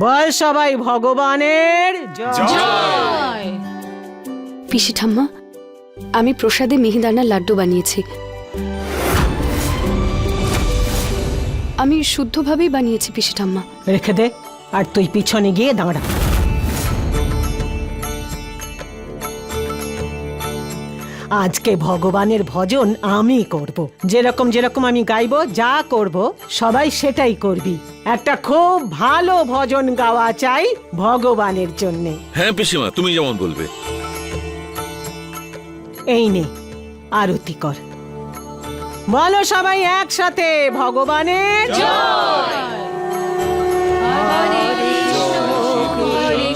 বল সবাই ভগবানের জয়। পিসি ঠাম্মা, আমি প্রসাদে মিহিদানার লাড্ডু বানিয়েছি। আমি শুদ্ধভাবেই বানিয়েছি পিসি ঠাম্মা। রেখে দে, আর তুই পিছনে গিয়ে দাঁড়া। আজকে ভগবানের ভজন আমি করব, যেরকম যেরকম আমি গাইবো, যা করব সবাই সেটাই করবি। একটা খুব ভালো ভজন গাওয়া চাই ভগবানের জন্যে। হ্যাঁ পিসিমা, তুমি যেমন বলবে। এই নে আরতি কর। বলো সবাই একসাথে ভগবানের জয়। হরে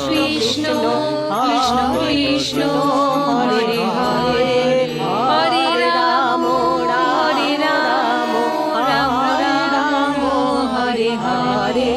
কৃষ্ণ কৃষ্ণ কৃষ্ণ হরে হরে, হরে রাম হরে রাম রাম রাম হরে হরে।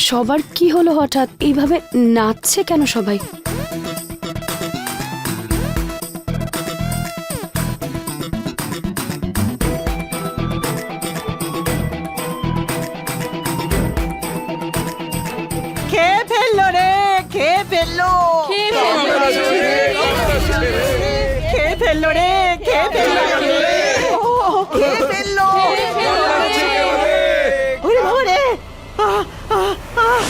সবার কি হলো হঠাৎ? এইভাবে নাচছে কেন সবাই? খেয়ে ফেললো রে, খেয়ে ফেললো, খেয়ে ফেললো রে, খেয়ে ফেললো, খেয়ে ফেললো। ওরে বাবা রে,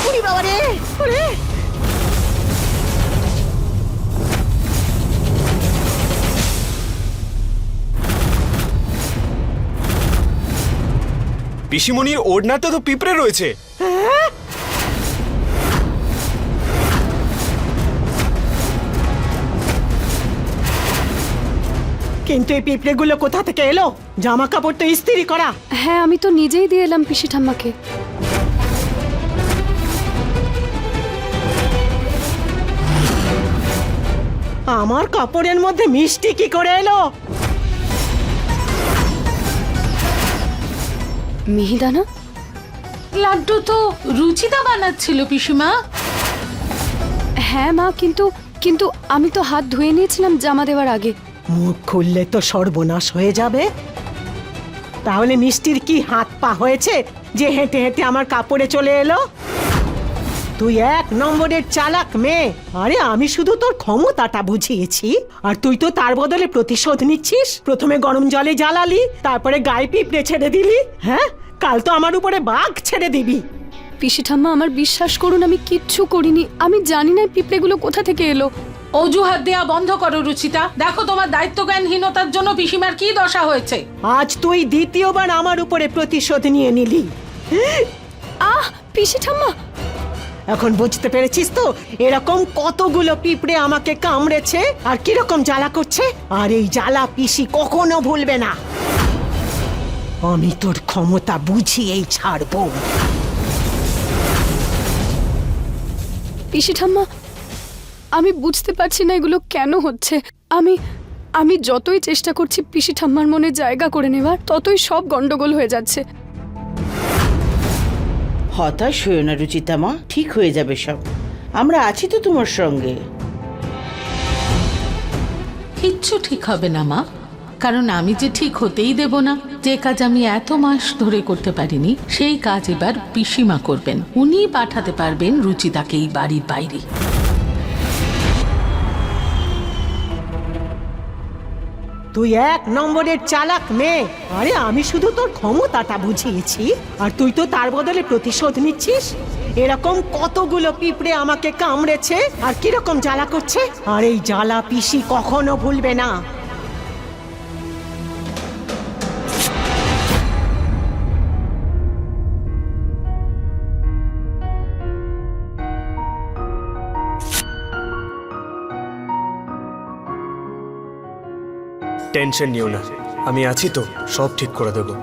ওরে বাবা রে, ওরে। পিসিমণির ওড়নাতে তো পিঁপড়ে রয়েছে। কিন্তু এই পিঁপড়েগুলো কোথা থেকে এলো? জামা কাপড় তো ইস্ত্রি করা। হ্যাঁ, আমি তো নিজেই দিয়ে এলাম পিসি ঠাম্মাকে। আমার কাপড়ের মধ্যে মিষ্টি কি করে এলো? মিহিদানা? লাড্ডু তো রুচিতা বানাচ্ছিল পিসিমা। হ্যাঁ মা, কিন্তু আমি তো হাত ধুয়ে নিয়েছিলাম জামা দেওয়ার আগে। মুখ খুললে তো সর্বনাশ হয়ে যাবে। তাহলে মিষ্টির কি হাত পা হয়েছে যে হেঁটে হেঁটে আমার কাপড়ে চলে এলো? তুই এক নম্বরের চালাক মেয়ে। আরে আমি শুধু তোর ক্ষমতাটা বুঝিয়েছি, আর তুই তো তার বদলে প্রতিশোধ নিচ্ছিস। প্রথমে গরম জলে জ্বালালি, তারপরে গায়ে পিঁপড়ে ছেড়ে দিলি। হ্যাঁ, কাল তো আমার উপরে বাঘ ছেড়ে দিবি। পিসি ঠাম্মা, আমার বিশ্বাস করুন, আমি কিচ্ছু করিনি। আমি জানি না পিঁপড়েগুলো কোথা থেকে এলো। অজুহাত দেয়া বন্ধ করো রুচিতা। দেখো তোমার দায়িত্বজ্ঞানহীনতার জন্য পিসিমার কি দশা হয়েছে। আজ তুই দ্বিতীয়বার আমার উপরে প্রতিশোধ নিয়ে নিলি। আহ পিসি ঠাম্মা, এখন বুঝতে পেরেছিস তো এরকম কতগুলো পিঁপড়ে আমাকে কামড়েছে আর কিরকম জ্বালা করছে? আর এই জ্বালা পিসি কখনো ভুলবে না। আমি তোর ক্ষমতা বুঝিয়েই ছাড়বো। পিসি ঠাম্মা, আমি বুঝতে পারছি না এগুলো কেন হচ্ছে। আমি যতই চেষ্টা করছি পিসি ঠাম্মার মনে জায়গা করে নেবার, ততই সব গন্ডগোল হয়ে যাচ্ছে। হতাশ হয়েও না রুচিতা মা, ঠিক হয়ে যাবে সব। আমরা আছি তো তোমার সঙ্গে। কিচ্ছু ঠিক হবে না মা, কারণ আমি যে ঠিক হতেই দেব না। যে কাজ আমি এত মাস ধরে করতে পারিনি, সেই কাজ এবার পিসিমা করবেন। উনি পাঠাতে পারবেন রুচিতাকে এই বাড়ির বাইরে। তুই এক নম্বরের চালাক মেয়ে। আরে আমি শুধু তোর ক্ষমতাটা বুঝিয়েছি, আর তুই তো তার বদলে প্রতিশোধ নিচ্ছিস। এরকম কতগুলো পিঁপড়ে আমাকে কামড়েছে আর কিরকম জ্বালা করছে, আর এই জ্বালা পিসি কখনো ভুলবে না। টেনশন নিও না, আমি আছি তো, সব ঠিক করে দেবো।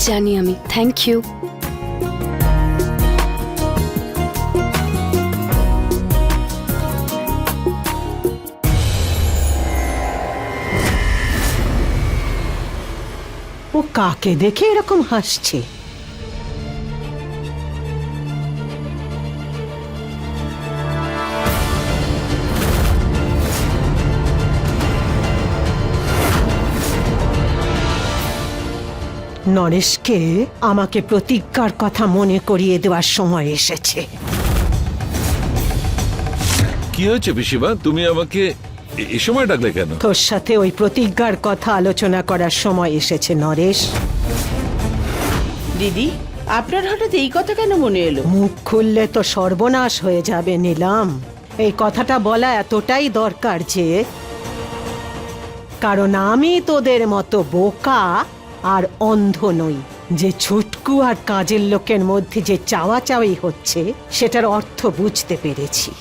জানি আমি। Thank you. ও কাকে দেখে এরকম হাসছে? নরেশকে আমাকে প্রতিজ্ঞার কথা মনে করিয়ে দেওয়ার সময় এসেছে। কি হয়েছে পিসিমা, তুমি আমাকে এই সময় ডাকলে কেন? তোর সাথে ওই প্রতিজ্ঞার কথা আলোচনা করার সময় এসেছে নরেশ। দিদি, আপনার হঠাৎ এই কথা কেন মনে এলো? মুখ খুললে তো সর্বনাশ হয়ে যাবে নিলাম। এই কথাটা বলা এতটাই দরকার যে, কারণ আমি তোদের মতো বোকা আর অন্ধ নই যে ছুটকু আর কাজের লোকের মধ্যে যে চাওয়াচাওয়ি হচ্ছে সেটার অর্থ বুঝতে পেরেছি।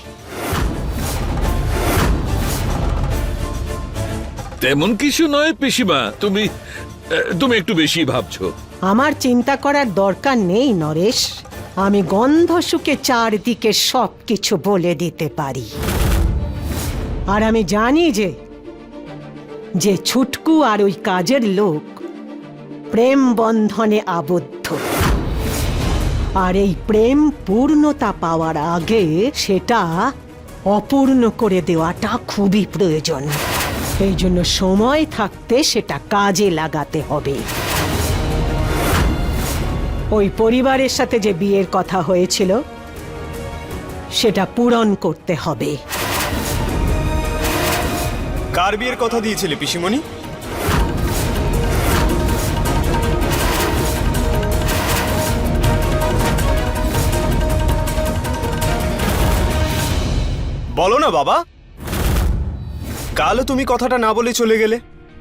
তেমন কিছু নয় পিসিমা, তুমি একটু বেশি ভাবছো। আমার চিন্তা করার দরকার নেই নরেশ। আমি গন্ধ শুকে চারদিকে সব কিছু বলে দিতে পারি। আর আমি জানি যে ছুটকু আর ওই কাজের লোক প্রেম বন্ধনে আবদ্ধ। আর এই প্রেম পূর্ণতা পাওয়ার আগে সেটা অপূর্ণ করে দেওয়াটা খুবই প্রয়োজন। এই জন্য সময় থাকতে সেটা কাজে লাগাতে হবে। ওই পরিবারের সাথে যে বিয়ের কথা হয়েছিল সেটা পূরণ করতে হবে। কার বিয়ের কথা দিয়েছিলে পিসিমণি? বলো না বাবা। কালও তুমি কথাটা না বলে চলে গেলে,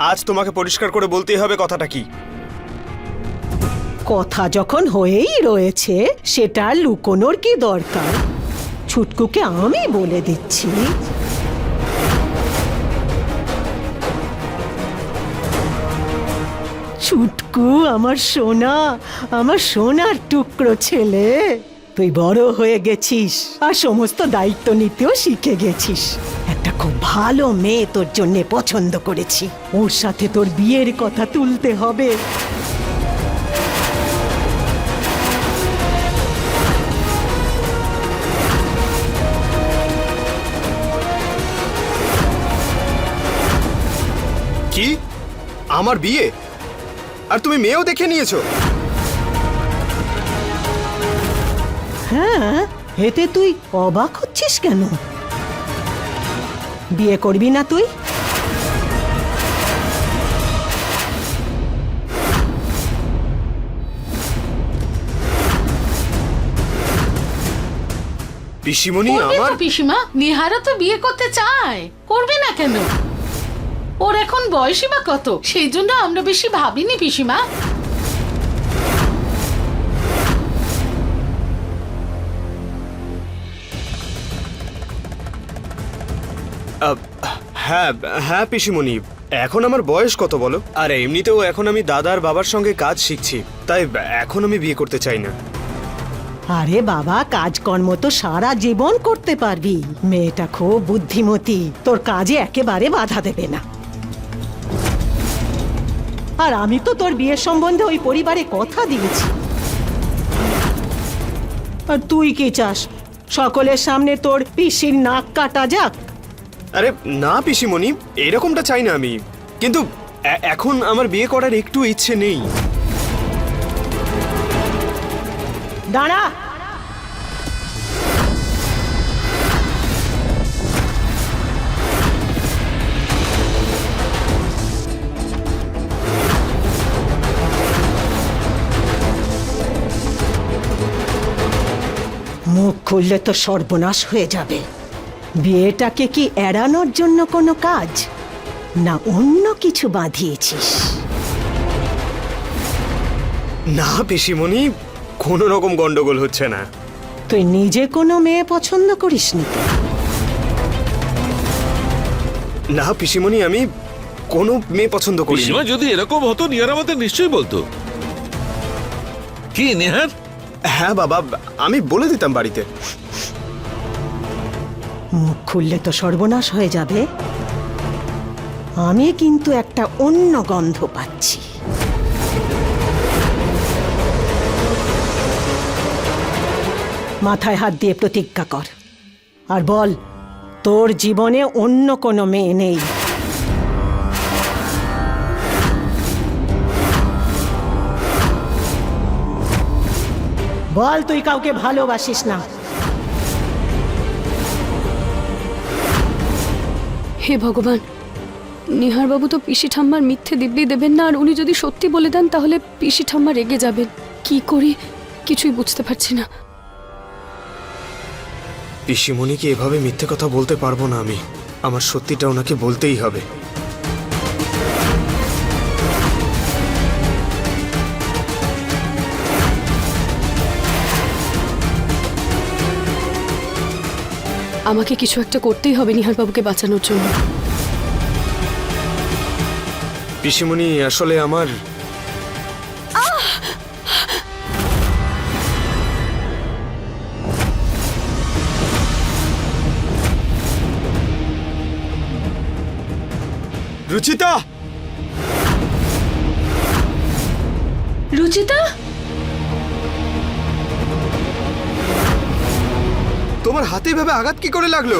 আজ তোমাকে পরিষ্কার করে বলতেই হবে কথাটা কি। কথা যখন হয়েই রয়েছে সেটা লুকোনোর কি দরকার? ছুটকুকে আমি বলে দিচ্ছি। ছুটকু আমার সোনা, আমার সোনার টুকরো ছেলে। তুই বড় হয়ে গেছিস আর সমস্ত দায়িত্ব নিতেও শিখে গেছিস। একটা খুব ভালো মেয়ে তোর জন্য পছন্দ করেছি। ওর সাথে তোর বিয়ের কথা তুলতে হবে। কি? আমার বিয়ে? আর তুমি মেয়েও দেখে নিয়েছো? হ্যাঁ, এতে তুই অবাক হচ্ছিস কেন? বিয়ে করবি না তুই? পিসিমণি করবে আমার তো পিসিমা, নিহারও তো বিয়ে করতে চায়, করবে না কেন? ওর এখন বয়সই বা কত, সেই জন্য আমরা বেশি ভাবিনি পিসিমা। হ্যাঁ হ্যাঁ পিসিমণি, এখন আমার বয়স কত বলো? আর এমনিতেও এখন আমি দাদার বাবার সঙ্গে কাজ শিখছি, তাই এখন আমি বিয়ে করতে চাই না। আরে বাবা, কাজকর্ম তো সারা জীবন করতে পারবি। মেয়েটা খুব বুদ্ধিমতী, তোর কাজে একেবারে বাধা দেবে না। আর আমি তো তোর বিয়ের সম্বন্ধে ওই পরিবারে কথা দিয়েছি। আর তুই কি চাস সকলের সামনে তোর পিসির নাক কাটা যাক? আরে না পিসিমণি, এরকমটা চাই না আমি, কিন্তু এখন আমার বিয়ে করার একটু ইচ্ছে নেই। দাঁড়া। মুখ খুললে তো সর্বনাশ হয়ে যাবে। বিয়েটাকে কি এড়ানোর জন্য কোনো কাজ, না অন্য কিছু বাঁধিয়েছিস? না পিসিমণি, কোনো রকম গন্ডগোল হচ্ছে না। তুই নিজে কোনো মেয়ে পছন্দ করিসনি তো? না পিসিমণি, আমি কোনো মেয়ে পছন্দ করি পিসিমা যদি এরকম হতো নিয়ার আমাদের নিশ্চয়ই বলতো। কি নেহার? হ্যাঁ বাবা, আমি বলে দিতাম বাড়িতে। মুখ খুললে তো সর্বনাশ হয়ে যাবে। আমি কিন্তু একটা অন্য গন্ধ পাচ্ছি। মাথায় হাত দিয়ে প্রতিজ্ঞা কর আর বল তোর জীবনে অন্য কোনো মেয়ে নেই। বল তুই কাউকে ভালোবাসিস না। হে ভগবান, নিহারবাবু তো পিসি ঠাম্মার মিথ্যে দিব্যি দেবেন না, আর উনি যদি সত্যি বলে দেন তাহলে পিসি ঠাম্মা রেগে যাবেন। কি করি কিছুই বুঝতে পারছি না। পিসিমণিকে এভাবে মিথ্যে কথা বলতে পারবো না আমি। আমার সত্যিটা ওনাকে বলতেই হবে। আমাকে কিছু একটা করতেই হবে নিহারবাবুকে বাঁচানোর জন্য। পিসিমণি, আসলে আমার রুচিতা! রুচিতা, তোমার হাতে এভাবে আঘাত কি করে লাগলো?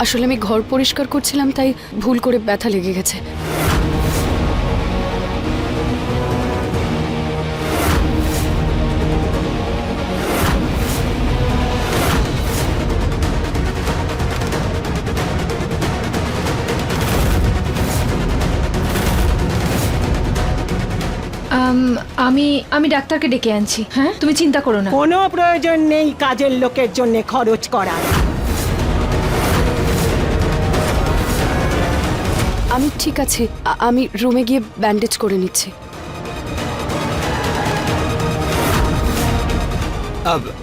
আসলে আমি ঘর পরিষ্কার করছিলাম, তাই ভুল করে ব্যথা লেগে গেছে। আমি ডাক্তারকে ডেকে আনছি। হ্যাঁ, তুমি চিন্তা করো না। কোনো প্রয়োজন নেই কাজের লোকের জন্য খরচ করার। আমি ঠিক আছে, আমি রুমে গিয়ে ব্যান্ডেজ করে নিচ্ছি।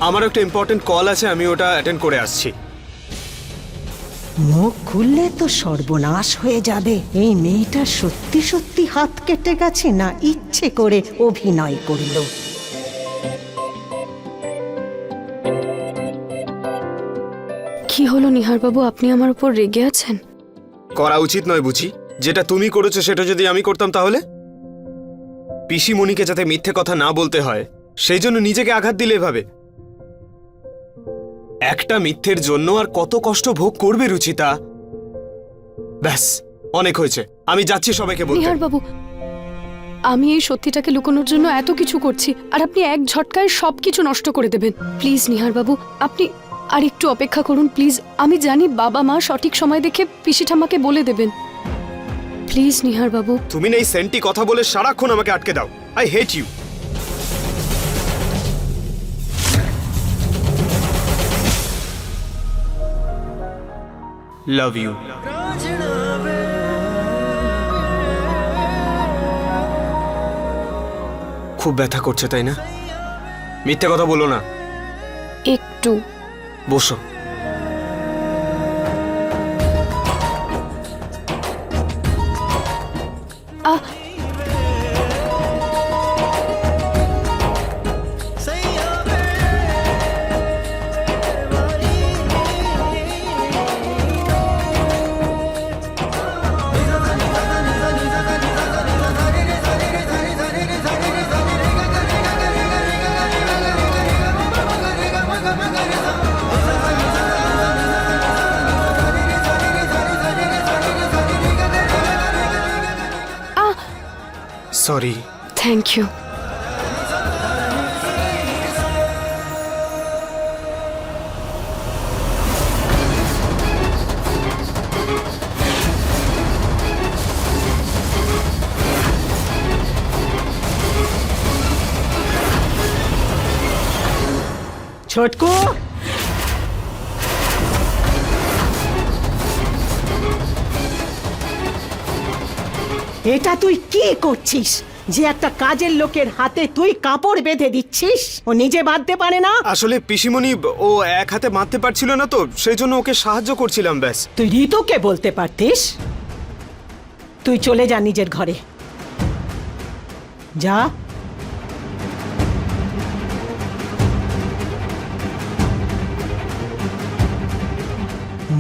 আমার একটা ইম্পর্টেন্ট কল আছে, আমি ওটা অ্যাটেন্ড করে আসছি। মুখ খুললে তো সর্বনাশ হয়ে যাবে। এই মেয়েটা সত্যি সত্যি হাত কেটে গেছে না ইচ্ছে করে অভিনয় করলো? কি হলো নিহারবাবু, আপনি আমার উপর রেগে আছেন? করা উচিত নয় বুঝি? যেটা তুমি করেছো সেটা যদি আমি করতাম তাহলে? পিসিমণিকে যাতে মিথ্যে কথা না বলতে হয় সেই জন্য নিজেকে আঘাত দিলে এভাবে। একটা মিথ্যের জন্য আর কত কষ্ট ভোগ করবে রুচিতা? ব্যাস, অনেক হয়েছে। আমি যাচ্ছি সবাইকে বলতে। নিহারবাবু, আমি এই সত্যিটাকে লুকানোর জন্য এত কিছু করছি, আর আপনি এক ঝটকায় সবকিছু নষ্ট করে দেবেন। প্লিজ নিহারবাবু, আপনি আর একটু অপেক্ষা করুন প্লিজ। আমি জানি বাবা মা সঠিক সময় দেখে পিসি ঠাম্মাকে বলে দেবেন। প্লিজ নিহারবাবু। তুমি না এই সেন্টি কথা বলে সারাক্ষণ আমাকে আটকে দাও। I hate you. Love you. খুব ব্যথা করছে তাই না? মিথ্যে কথা বলো না। একটু বসো। Ah, sorry. Thank you. Chhotku, এটা তুই কি করছিস? যে একটা কাজের লোকের হাতে তুই কাপড় বেঁধে দিচ্ছিস, ও নিজে বাঁধতে পারে না? আসলে পিসিমণি ও এক হাতে মারতে পারছিল না তো, সেই জন্য ওকে সাহায্য করছিলাম ব্যাস। তুই ঋতুকে বলতে পারতিস। তুই চলে যা নিজের ঘরে যা।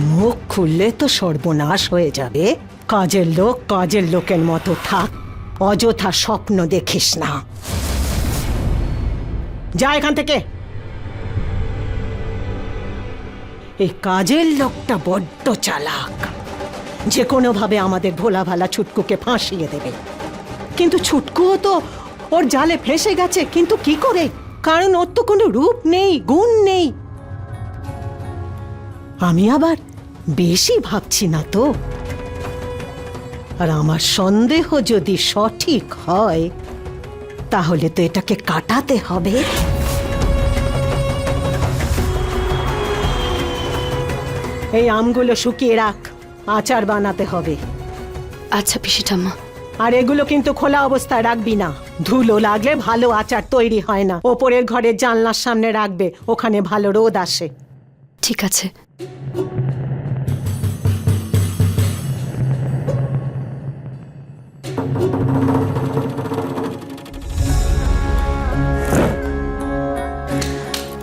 মুখ খুললে তো সর্বনাশ হয়ে যাবে। কাজের লোক কাজের লোকের মতো থাক, অযথা স্বপ্ন দেখিস না। যা এখান থেকে। এই কাজের লোকটা বড্ড চালাক, যে কোনোভাবে আমাদের ভোলা ভালা ছুটকুকে ফাঁসিয়ে দেবে। কিন্তু ছুটকুও তো ওর জালে ফেঁসে গেছে, কিন্তু কি করে? কারণ ওর তো কোনো রূপ নেই, গুণ নেই। আমি আবার বেশি ভাবছি না তো। আর আমার সন্দেহ যদি সঠিক হয়, তাহলে তো এটাকে কাটাতে হবে। এই আমগুলো শুকিয়ে রাখ, আচার বানাতে হবে। আচ্ছা পিসি ঠাম্মা। আর এগুলো কিন্তু খোলা অবস্থায় রাখবি না, ধুলো লাগলে ভালো আচার তৈরি হয় না। ওপরের ঘরের জানলার সামনে রাখবে, ওখানে ভালো রোদ আসে। ঠিক আছে।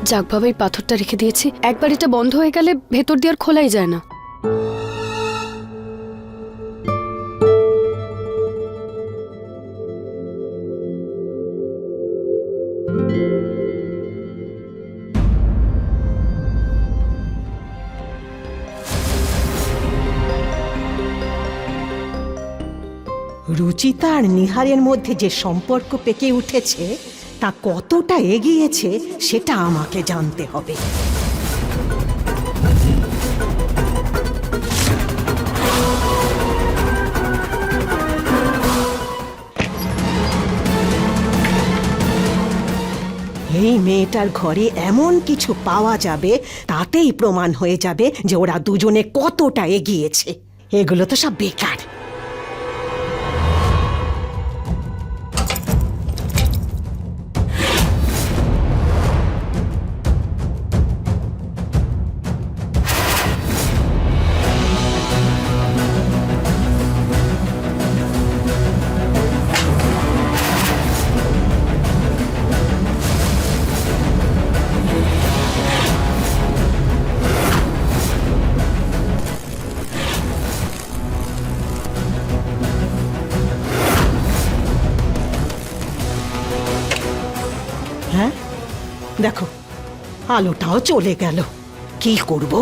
যাক বাবা, এই পাথরটা রেখে দিয়েছি। একবার এটা বন্ধ হয়ে গেলে ভেতর দিয়ে আর খোলাই যায় না। রুচিতা আর নিহারের মধ্যে যে সম্পর্ক পেকে উঠেছে, তা কতটা এগিয়েছে সেটা আমাকে জানতে হবে। এই মেয়েটার ঘরে এমন কিছু পাওয়া যাবে, তাতেই প্রমাণ হয়ে যাবে যে ওরা দুজনে কতটা এগিয়েছে। এগুলো তো সব বেকার। হ্যাঁ দেখো, আলোটাও চলে গেল। কি করব?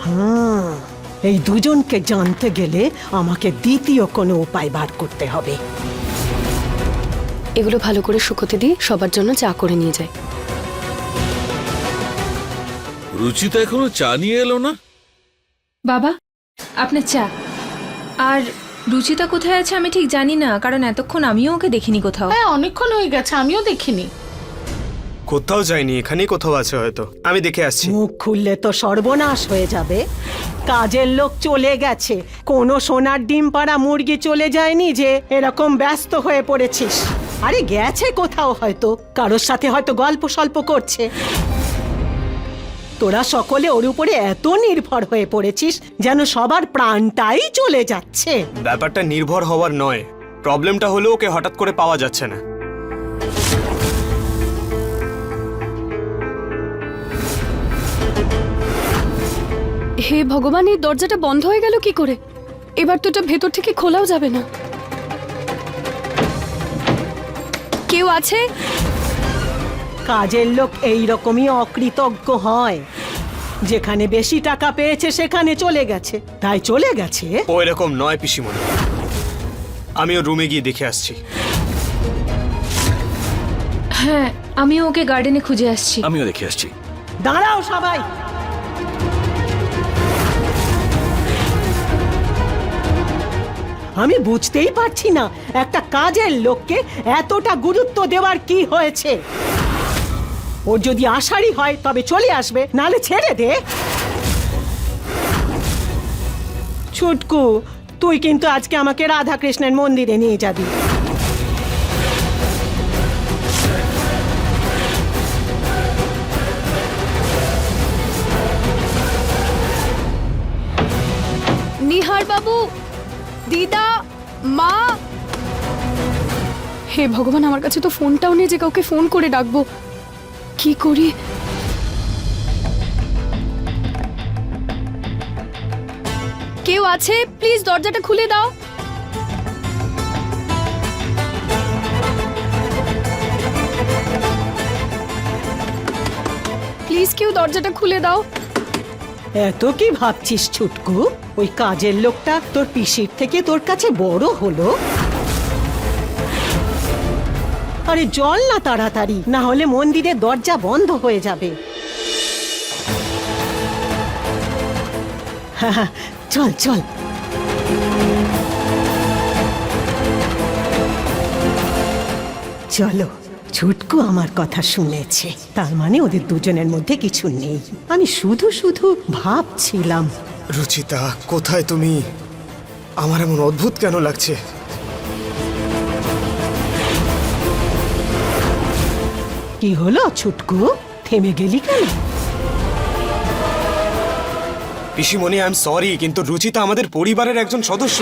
হ্যাঁ, এই দুজনকে জানতে গেলে আমাকে দ্বিতীয় কোনো উপায় বার করতে হবে। এগুলো ভালো করে শুকোতে দিয়ে সবার জন্য চা করে নিয়ে যায়। রুচিতা এখনো চা নিয়ে এলো না? বাবা, আপনার চা। আর রুচিতা কোথায় আছে আমি ঠিক জানি না, কারণ এতক্ষণ আমিও ওকে দেখিনি কোথাও। হ্যাঁ, অনেকক্ষণ হয়ে গেছে, আমিও দেখিনি। কোথাও যায়নি, এখানেই কোথাও আছে হয়তো। আমি দেখে আসছি। মুখ খুললে তো সর্বনাশ হয়ে যাবে। কাজের লোক চলে গেছে, কোনো সোনার ডিম পাড়া মুরগি চলে যায়নি যে এরকম ব্যস্ত হয়ে পড়েছিস। আরে গেছে কোথাও, হয়তো কারোর সাথে হয়তো গল্প সল্প করছে। তোরা সকলে ওর উপরে এত নির্ভর হয়ে পড়েছিস যেন সবার প্রাণটাই চলে যাচ্ছে। ব্যাপারটা নির্ভর হওয়ার নয়, প্রবলেমটা হলো ওকে হঠাৎ করে পাওয়া যাচ্ছে না। হে ভগবান, এই দরজাটা বন্ধ হয়ে গেল কি করে? এবার তো এটা ভেতর থেকে খোলাও যাবে না। কেউ আছে? কাজের লোক এইরকমই অকৃতজ্ঞ হয়। যেখানে বেশি টাকা পেয়েছে সেখানে চলে গেছে, তাই চলে গেছে। ও এরকম নয় পিসিমণি, আমি ওর রুমে গিয়ে দেখে আসছি। হ্যাঁ, আমিও ওকে গার্ডেনে খুঁজে আসছি। আমিও দেখে আসছি। দাঁড়াও সবাই। আমি বুঝতেই পারছি না একটা কাজের লোককে এতটা গুরুত্ব দেওয়ার কি হয়েছে। ওর যদি আশারই হয় তবে চলে আসবে, নালে ছেড়ে দে। ছুটকু, তুই কিন্তু আজকে আমাকে রাধাকৃষ্ণের মন্দিরে নিয়ে যাবি। নিহার বাবু, দিদা, মা। হে ভগবান, আমার কাছে তো ফোনটাও নেই যে কাউকে ফোন করে ডাকবো। কি করি? কেউ আছে? প্লিজ দরজাটা খুলে দাও। প্লিজ কেউ দরজাটা খুলে দাও। এত কি ভাবছিস ছুটকু? ওই কাজের লোকটা তোর পিসির থেকে তোর কাছে বড় হলো? আরে চল না তাড়াতাড়ি, না হলে মন্দিরের দরজা বন্ধ হয়ে যাবে। হ্যাঁ, চল চল। চলো, ছুটকু আমার কথা শুনেছে, তার মানে ওদের দুজনের মধ্যে কিছু নেই। আমি শুধু শুধু ভাবছিলাম। রুচিতা, কোথায় তুমি? আমার এমন অদ্ভুত কেন লাগছে? কি হলো ছুটকু, থেমে গেলি কেন? পিসিমণি, আই এম সরি, কিন্তু রুচিতা আমাদের পরিবারের একজন সদস্য।